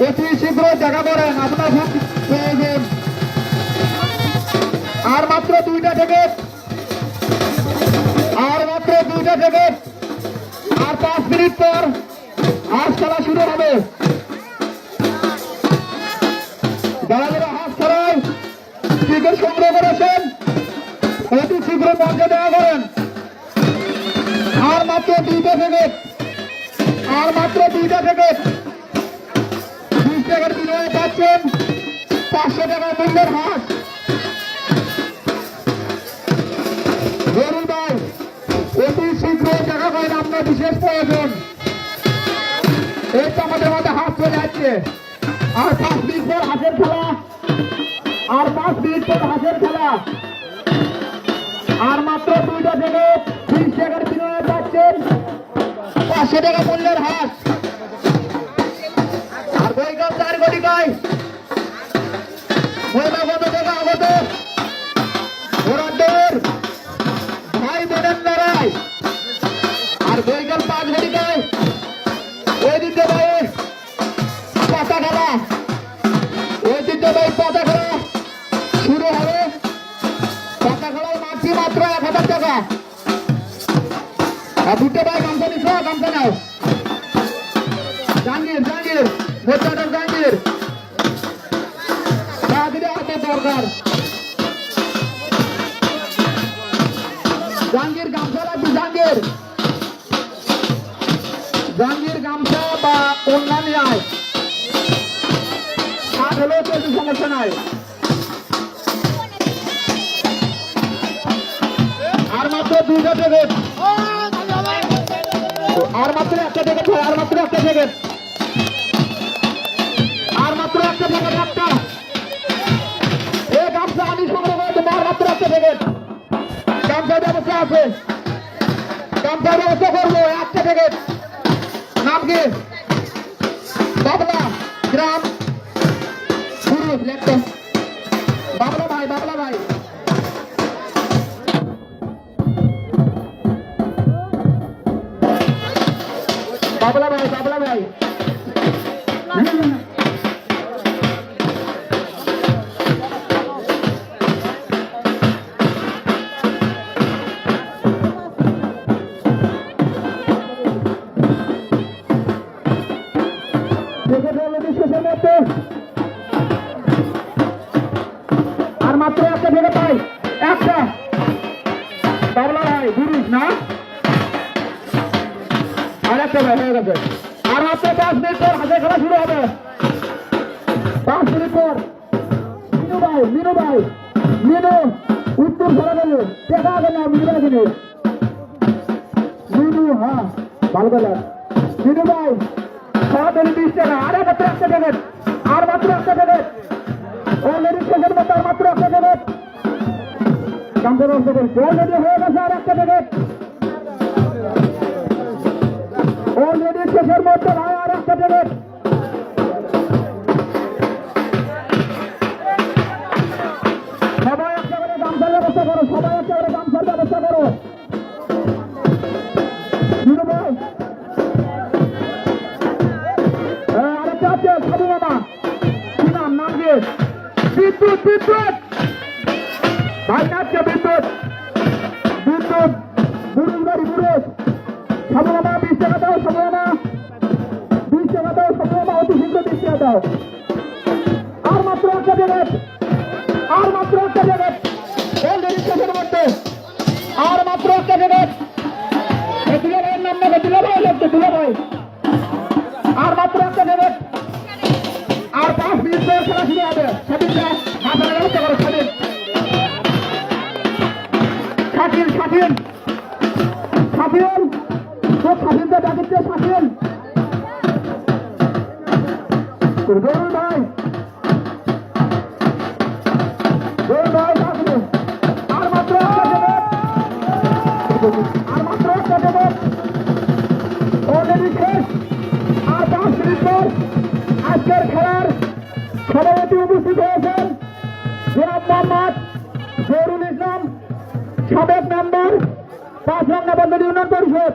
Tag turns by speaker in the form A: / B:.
A: অতি শীঘ্র দেখা করেন, আপনার খুব প্রয়োজন। আর মাত্র 2টা টিকিট, আর মাত্র 2টা টিকিট। আর 5 মিনিট পর হাঁস খেলা শুরু হবে। যারা যারা হাঁস খেলায় টিকিট সংগ্রহ করেছেন অতি শীঘ্র মঞ্চে দেখা করেন। আর মাত্র 2টা টিকিট, আর মাত্র 2টা টিকিট। 20 টাকার বিনিময়ে পাচ্ছেন 500 টাকা মূল্যের হাঁস। ধরুন ভাই, অতি শীঘ্র দেখা করেন, আপনার বিশেষ প্রয়োজন। এই তো আমাদের মধ্যে হাঁস চলে যাচ্ছে। আর 5 মিনিট পর হাঁসের খেলা, আর 5 মিনিট পর হাঁসের খেলা। আর মাত্র 2টা টিকিট, 20 টাকার বিনিময়ে পাচ্ছেন 500 টাকা মূল্যের হাঁস। আর বইকাল 4 কোটি গাই মহিলাগত থেকে আগত ওরাদের ভাই বোনের লড়াই। আর বইকাল 5 কোটি গাই ওই দিতে ভাই পাতা খেলা, ওই দিতে ভাই পাতা খেলা শুরু হবে। পাতা খেলায় মারছি মাত্র 1000 টাকা। আর দুটো ভাই গামছা নিচ্ছ, গামছা নাও। জাহাঙ্গীর, জাহাঙ্গীর মোর্চাটার জাহাঙ্গীর তাড়াতাড়ি হাতে দরকার। জাহাঙ্গীর গামছা লাগবে, জাহাঙ্গীর, জাহাঙ্গীর গামছা বা অন্যান্য আয় 60 হলেও চলছে, সমস্যা নাই। আর মাত্র 2টা টিকিট, আর মাত্র 1টা টিকিট, আর মাত্র 1টা টিকিট, আর মাত্র 1টা টিকিট, একটা। এই গামছা আমি সংগ্রহ করে দেবো, আর মাত্র 1টা টিকিট। গামছার ব্যবস্থা আছে, গামছার ব্যবস্থা করবো। 1টা টিকিট। নাম কি? বাবলা, গ্রাম পুরুষ, লেখতো বাবলা ভাই, বাবলা ভাই। বাবলা ভাই, বাবলা ভাই। আর মাত্র 1টা টিকিট ভাই, 1টা। বাবলা ভাই পুরুষ না, আর 1টা ভাই হয়ে গেছে। আর মাত্র 5 মিনিট পর হাতে খেলা শুরু হবে। 5 মিনিট পর মিনু ভাই, মিনু ভাই, মিনু উত্তর ধরে গেল দেখা হবে না। মিনু ভাই কিনে মিনু, হ্যাঁ ভালো করে মিনু ভাই 20 টাকা। আর মাত্র 1টা টিকিট, আর মাত্র 1টা টিকিট। অলরেডি শেষের মধ্যে আর মাত্র 1টা টিকিট। গামছা ব্যবস্থা করছি, অলরেডি হয়ে গেছে। আর 1টা টিকিট অলরেডি শেষের মধ্যে ভাই, আর 1টা টিকিট। সবাই একেবারে গামছার ব্যবস্থা করো, সবাই একেবারে গামছার ব্যবস্থা করো। আরেকটা আছে সাধু মামা, কি নাম, নাম দিয়ে বিদ্যুৎ, বিদ্যুৎ ভাই নাচছে, বিদ্যুৎ, বিদ্যুৎ বুরুজ বাড়ি, বুরুজ। সাধু মামা 20 টাকা দাও, সাধু মামা 20 টাকা দাও, সাধু মামা অতি শীঘ্র 20 টাকা দাও। আর মাত্র 1টা টিকিট, আর মাত্র 1টা টিকিট। অলরেডি শেষের মধ্যে আর মাত্র 1টা টিকিট। দুলা ভাইয়ের নাম নেবে, দুলা ভাই লাগছে, দুলা ভাই। আর মাত্র 1টা টিকিট। আর 5 মিনিট পর খেলা শুরু হবে। স্বাধীনটা হাতের ব্যবস্থা করো, স্বাধীন, স্বাধীন, স্বাধীন, স্বাধীন, সব স্বাধীনতা ডাকিচ্ছে, স্বাধীন। ধরুন ভাই, ধরুন ভাই, আর মাত্র 1টা টিকিট, আর মাত্র 1টা টিকিট। অলরেডি শেষ। আর 5 মিনিট পর আজকের খেলার সভাপতি উপস্থিত হয়েছেন জনাব মোহাম্মদ জহুরুল ইসলাম, সাবেক মেম্বার 5 নং নবান্ন ইউনিয়ন পরিষদ।